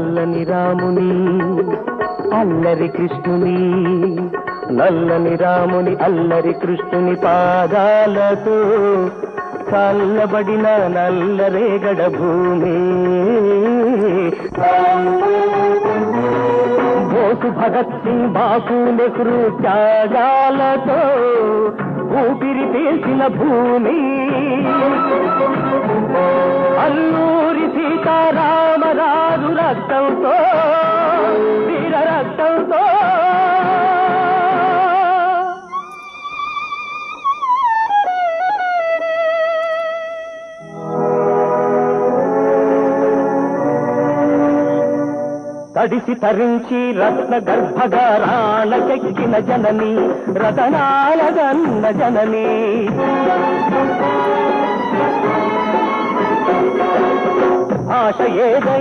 నల్లని రాముని అల్లరి కృష్ణుని, నల్లని రాముని అల్లరి కృష్ణుని పాదాలతో చల్లబడిన నల్లరేగడ భూమి. బోసు భగత్ సింగ్, బాపు, నెహ్రూ త్యాగాలతో ఊపిరి పీల్చిన భూమి. అల్లూరి సీతారామరాజు రక్తంతో, వీర రక్తంతో తడిసి తరించి రత్న గర్భగారాలకెక్కిన జనని, రతనాలగన్న జనని. ఆశ ఏదై